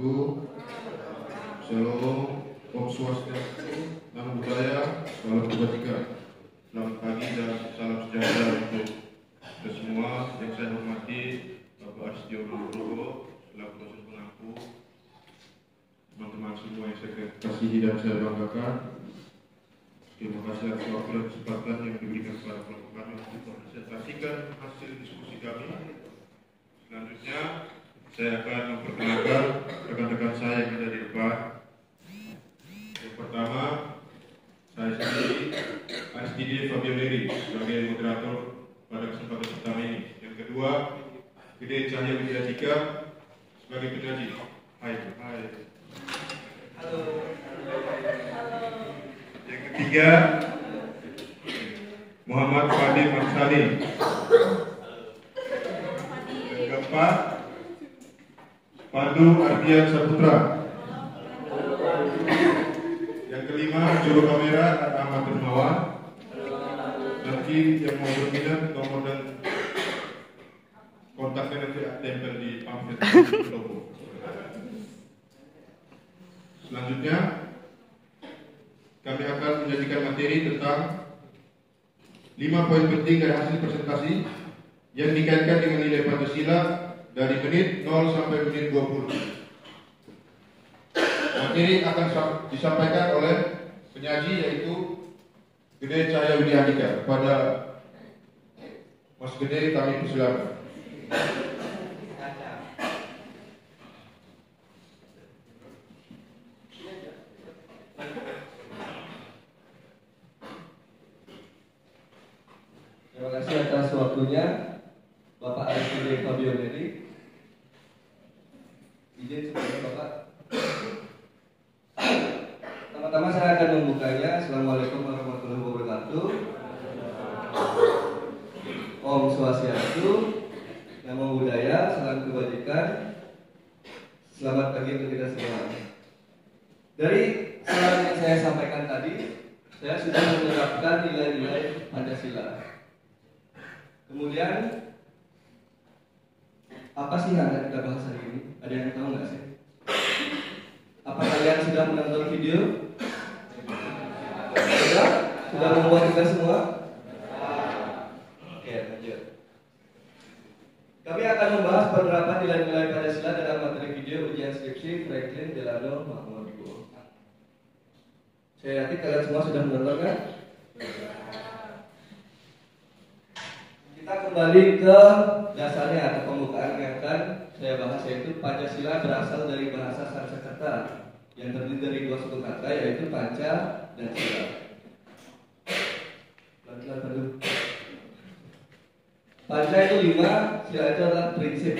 wabarakatuh. Shalom, Om Swastiastu, Namo Buddhaya, salam kebajikan. Selamat pagi dan salam sejahtera untuk kita semua. Yang saya hormati Bapak Astio Nugroho selaku dosen pengampu, teman-teman semua yang saya kasihi dan saya banggakan. Terima kasih atas waktu dan kesempatan yang diberikan kepada kelompok kami untuk mempresentasikan hasil diskusi kami. Selanjutnya, saya akan memperkenalkan rekan-rekan saya yang ada di depan. Yang pertama, saya sendiri, Aristide Fabio Neri, sebagai moderator pada kesempatan pertama ini. Yang kedua, Gede Cahya Widyadika sebagai penyaji. Hai. Halo. Yang ketiga, Muhammad Fadil Marsali. Yang keempat, Pandu Ardian Saputra. Yang kelima, juru kamera Ahmad Dermawan. Nanti yang mau berminat nomor dan kontaknya nanti tempel di pamflet logo. Selanjutnya, kami akan menyajikan materi tentang 5 poin penting dari hasil presentasi yang dikaitkan dengan nilai Pancasila dari menit 0 sampai menit 20. Materi akan disampaikan oleh penyaji yaitu Gede Cahya Widyadika. Kepada Mas Gede kami persilakan. Terima kasih atas waktunya Bapak Aristide Fabio Neri. Izin sebentar Bapak. Pertama-tama saya akan membukanya. Assalamualaikum warahmatullahi wabarakatuh. Om Swastiastu, Namo Buddhaya, salam kebajikan. Selamat pagi untuk kita semua. Dari saran yang saya sampaikan tadi, saya sudah menerapkan nilai-nilai Pancasila. Kemudian, apa sih yang akan kita bahas hari ini? Ada yang tahu nggak sih? Apa kalian sudah menonton video? Sudah membuat kita semua? Oke, lanjut. Kami akan membahas penerapan nilai-nilai Pancasila dalam materi video ujian skripsi Franklin Delano Mahmud. Saya yakin kalian semua sudah menonton kan? Kita kembali ke dasarnya atau pembukaan yang akan saya bahas, yaitu Pancasila berasal dari bahasa Sanskerta yang terdiri dari 2 suku kata, yaitu Panca dan Sila. Panca itu 5, Sila itu adalah prinsip.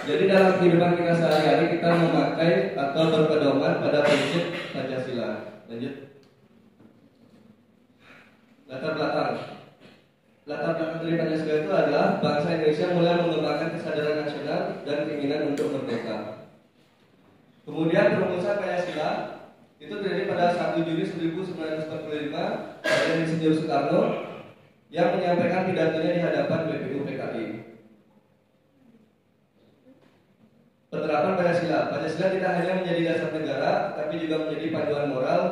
Jadi dalam kehidupan kita sehari-hari kita memakai atau berpedoman pada prinsip Pancasila. Lanjut. Latar belakang dari Pancasila itu adalah bangsa Indonesia mulai mengembangkan kesadaran nasional dan keinginan untuk merdeka. Kemudian perumusan Pancasila itu terjadi pada 1 Juni 1945 oleh Insinyur Soekarno yang menyampaikan pidatonya di hadapan BPU PKI. Penerapan Pancasila tidak hanya menjadi dasar negara, tapi juga menjadi panduan moral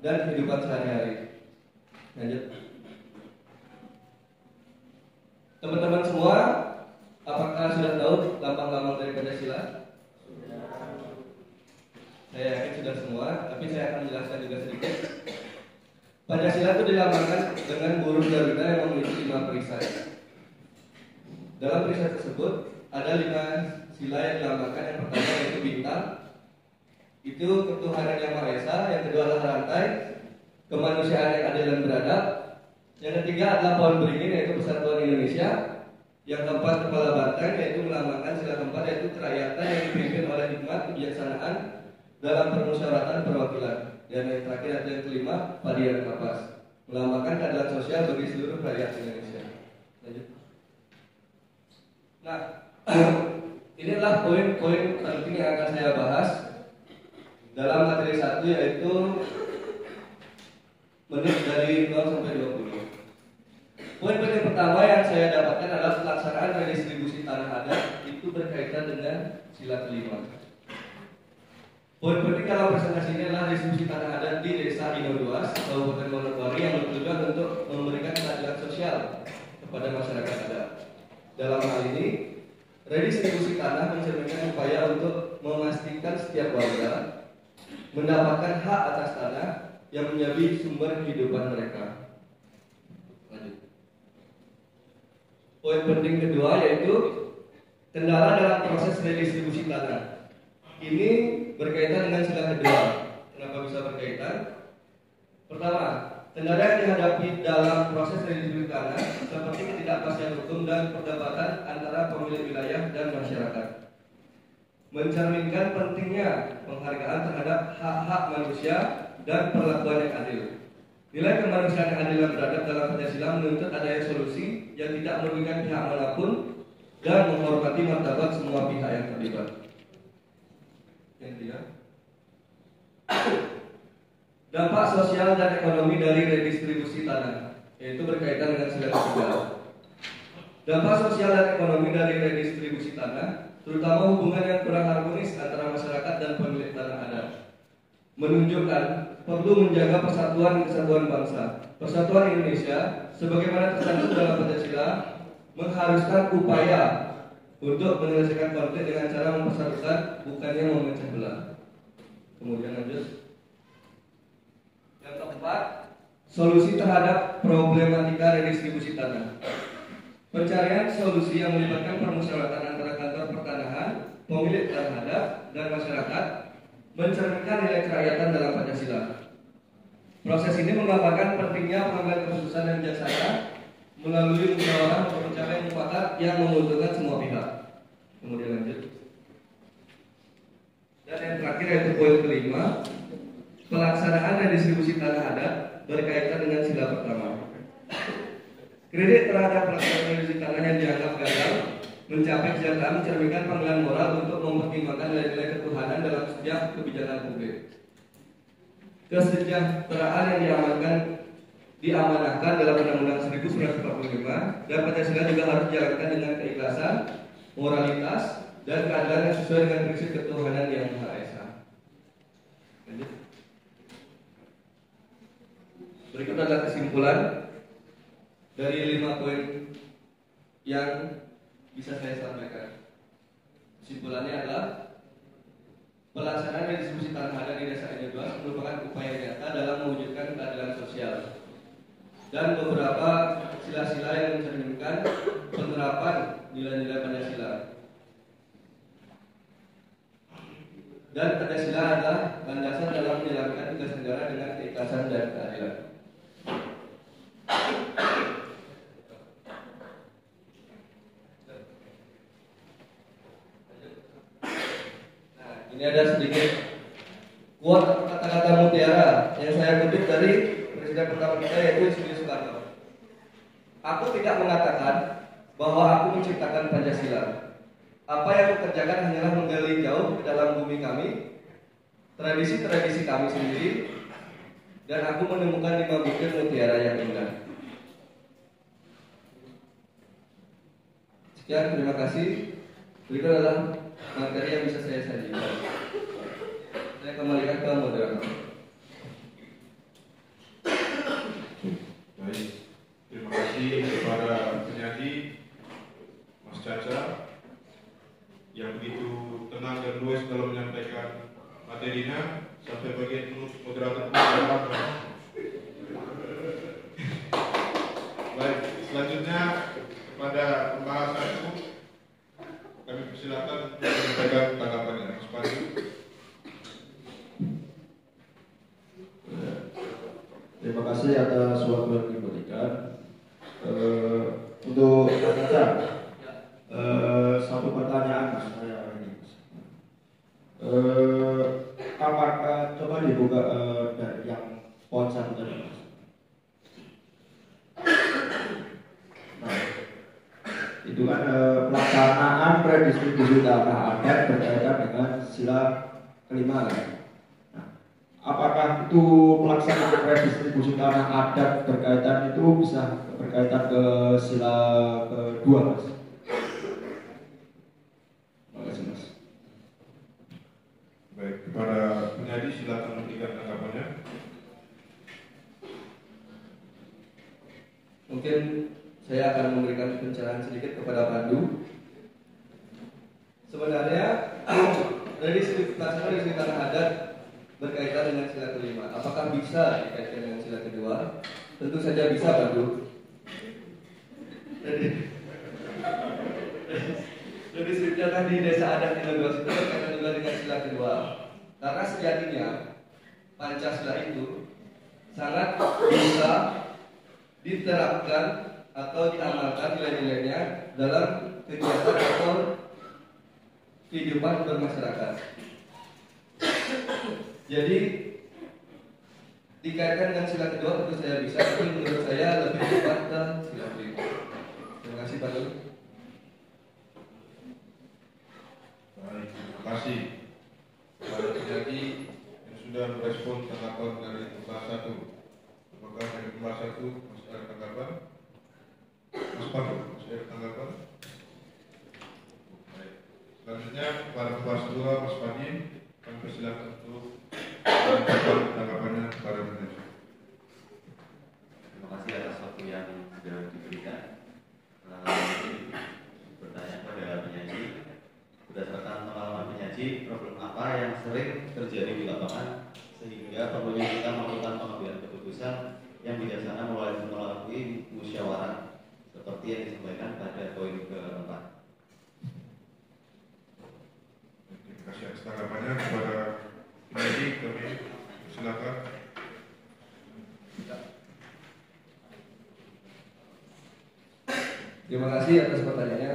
dan kehidupan sehari-hari. Lanjut. Teman-teman semua, apakah sudah tahu lambang-lambang dari Pancasila? Saya yakin sudah semua, tapi saya akan menjelaskan juga sedikit. Pancasila itu dilambangkan dengan burung Garuda yang memiliki 5 perisai. Dalam perisai tersebut ada 5 sila yang dilambangkan. Yang pertama yaitu bintang, itu ketuhanan yang Maha Esa. Yang kedua adalah rantai, kemanusiaan yang adil dan beradab. Yang ketiga adalah pohon beringin, yaitu Persatuan Indonesia. Yang keempat kepala banteng, yaitu melambangkan sila keempat, yaitu kerakyatan yang dipimpin oleh hikmat kebijaksanaan dalam permusyawaratan perwakilan. Dan yang terakhir adalah yang kelima, padi dan kapas, melambangkan keadilan sosial bagi seluruh rakyat Indonesia. Lanjut. Nah, inilah poin-poin penting yang akan saya bahas dalam materi 1, yaitu menit dari 0 sampai 20. Poin penting pertama yang saya dapatkan adalah pelaksanaan redistribusi tanah adat itu berkaitan dengan sila kelima. Poin penting dalam presentasi ini adalah distribusi tanah adat di Desa Inoduas, Kabupaten Manokwari yang bertujuan untuk memberikan keadilan sosial kepada masyarakat adat. Dalam hal ini, redistribusi tanah mencerminkan upaya untuk memastikan setiap warga mendapatkan hak atas tanah yang menjadi sumber kehidupan mereka. Lanjut. Poin penting kedua yaitu kendala dalam proses redistribusi tanah. Ini berkaitan dengan sila kedua. Kenapa bisa berkaitan? Pertama, kendala yang dihadapi dalam proses redistribusi tanah seperti ketidakpastian hukum dan perdebatan antara pemilik wilayah dan masyarakat. Mencerminkan pentingnya penghargaan terhadap hak-hak manusia dan perlakuan yang adil. Nilai kemanusiaan yang adil dan beradab dalam Pancasila menuntut adanya solusi yang tidak merugikan pihak manapun dan menghormati martabat semua pihak yang terlibat. Yang ketiga, dampak sosial dan ekonomi dari redistribusi tanah, yaitu berkaitan dengan sila ketiga. Dampak sosial dan ekonomi dari redistribusi tanah, terutama hubungan yang kurang harmonis antara masyarakat dan pemilik tanah adat, menunjukkan perlu menjaga persatuan dan kesatuan bangsa. Persatuan Indonesia, sebagaimana tercantum dalam Pancasila, mengharuskan upaya untuk menyelesaikan konflik dengan cara mempersatukan, bukannya memecah belah. Kemudian lanjut. Yang keempat, solusi terhadap problematika redistribusi tanah. Pencarian solusi yang melibatkan permusyawaratan antara kantor pertanahan, pemilik tanah adat, dan masyarakat mencerminkan nilai kerakyatan dalam Pancasila. Proses ini menggambarkan pentingnya pengambilan keputusan dan bijaksana melalui musyawarah untuk mencapai mufakat yang menguntungkan semua pihak. Kemudian lanjut. Dan yang terakhir yaitu poin kelima, pelaksanaan redistribusi tanah adat berkaitan dengan sila pertama. Kredit terhadap pelaksanaan redistribusi tanah yang dianggap gagal mencapai kesejahteraan mencerminkan panggilan moral untuk mempertimbangkan nilai-nilai ketuhanan dalam setiap kebijakan publik. Kesejahteraan yang diamanahkan dalam Undang-Undang 1945 dan Pancasila juga harus dijalankan dengan keikhlasan, moralitas, dan keadilan yang sesuai dengan prinsip ketuhanan yang Maha Esa. Berikut adalah kesimpulan dari 5 poin yang bisa saya sampaikan. Kesimpulannya adalah pelaksanaan redistribusi tanah adat di Desa Inoduas merupakan upaya nyata dalam mewujudkan keadilan sosial dan beberapa sila-sila yang mencerminkan penerapan nilai-nilai Pancasila. Dan Pancasila adalah landasan dalam menjalankan tugas negara dengan keikhlasan dan keadilan. Nah, ini ada sedikit quote atau kata-kata mutiara yang saya kutip dari presiden pertama kita, yaitu Insinyur Soekarno. Aku tidak mengatakan bahwa aku menciptakan Pancasila. Apa yang aku kerjakan hanyalah menggali jauh ke dalam bumi kami, tradisi-tradisi kami sendiri, dan aku menemukan 5 butir mutiara yang indah. Sekian, terima kasih. Berikut adalah materi yang bisa saya sajikan. Saya kembalikan ke moderator. Baik, terima kasih kepada penyanyi Mas Caca yang begitu tenang dan luas dalam menyampaikan materinya. Sampai bagian penutup moderator. Baik, selanjutnya kepada pembahasan itu kami persilakan untuk menyampaikan tanggapannya. Mas Pandu. Terima kasih atas waktu yang diberikan. Untuk Mas Caca, satu pertanyaan Mas saya ini. Apakah coba dibuka dari yang poin 1 tadi Mas? Nah, itu kan pelaksanaan redistribusi tanah adat berkaitan dengan sila kelima kan? Apakah itu pelaksanaan redistribusi tanah adat berkaitan itu bisa berkaitan ke sila kedua, Mas? Terima kasih, Mas. Baik, kepada silakan memberikan tanggapannya. Mungkin saya akan memberikan pencerahan sedikit kepada Pandu. Sebenarnya dari segi tanah adat berkaitan dengan sila kelima. Apakah bisa dikaitkan dengan sila kedua? Tentu saja bisa, Pandu. Jadi sejarah di desa adat di Negara itu berkaitan juga dengan sila kedua. Karena sejatinya Pancasila itu sangat bisa diterapkan atau diamalkan nilai-nilainya dalam kegiatan atau kehidupan bermasyarakat. Jadi dikaitkan dengan sila kedua tentu saya bisa, tapi menurut saya lebih tepat ke sila kelima. Terima kasih Pak Dul. Baik, terima kasih kepada penyaji yang sudah merespon tanggapan dari kelas 1. Apakah dari kelas 1 masih ada tanggapan? Mas Pandu, masih ada tanggapan? Baik. Selanjutnya pada kelas 2 Mas Padi, kami persilakan untuk menyampaikan tanggapannya kepada penyaji. Terima kasih atas waktu yang sudah diberikan. Bertanya pada penyaji, berdasarkan pengalaman penyaji, problem apa yang sering terjadi di lapangan sehingga perlunya kita melakukan pengambilan keputusan yang bijaksana melalui musyawarah seperti yang disampaikan pada poin ke-4. Terima kasih atas tanggapannya kepada penyaji. Kami silakan. Terima kasih atas pertanyaannya.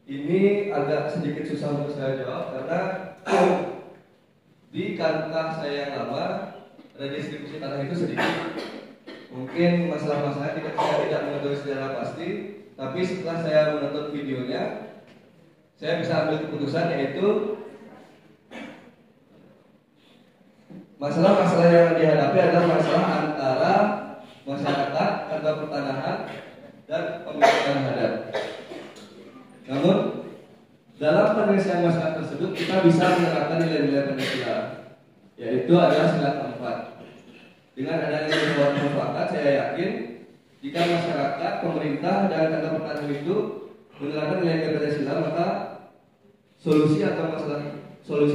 Ini agak sedikit susah untuk saya jawab karena di kantor saya yang lama redistribusi tanah itu sedikit. Mungkin masalah-masalahnya saya tidak mengetahui secara pasti, tapi setelah saya menonton videonya, saya bisa ambil keputusan yaitu masalah-masalah yang dihadapi adalah masalah antara masyarakat, kantor pertanahan, dan pemilik tanah adat. Namun dalam penyelesaian masalah tersebut kita bisa menerapkan nilai-nilai Pancasila, yaitu adalah sila keempat. Dengan adanya sebuah mufakat, saya yakin jika masyarakat, pemerintah, dan kantor pertanahan itu menerapkan nilai-nilai Pancasila, maka solusi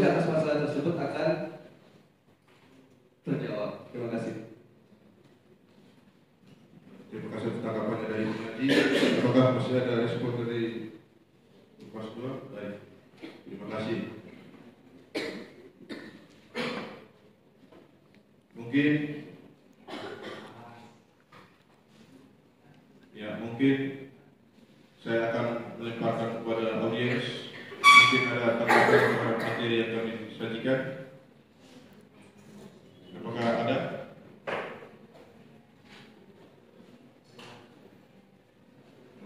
atas masalah tersebut akan terjawab. Terima kasih. Terima kasih atas tanggapannya dari penyaji. Apakah masih ada respon dari kelas 2? Baik, terima kasih. Mungkin saya akan melemparkan kepada audiens. Mungkin ada tanggapan terhadap materi yang kami sajikan. Apakah ada?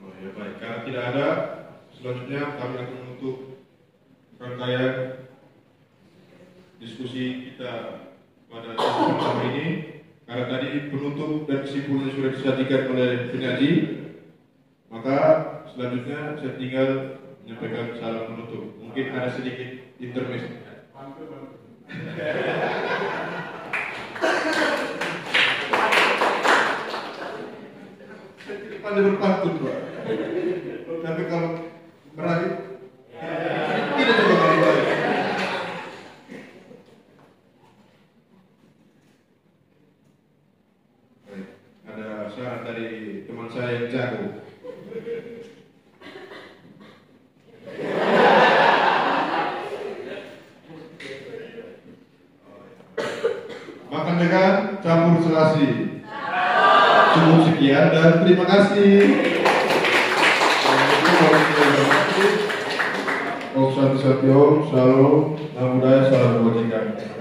Oh ya, baik. Karena tidak ada, selanjutnya kami akan menutup rangkaian diskusi kita pada sesi pertama ini. Karena tadi penutup dan kesimpulannya sudah disajikan oleh penyaji, maka selanjutnya saya tinggal menyampaikan salam penutup. Mungkin ada sedikit intermezzo. Saya tidak pandai berpantun, Pak. Tapi kalau meraih, tidak juga kali baik. Ada saran dari teman saya yang jago. Makan dengan campur selasi. Cukup sekian dan terima kasih. Om Santi Satyo, Shalom, Namo Buddhaya, Salam Kebajikan.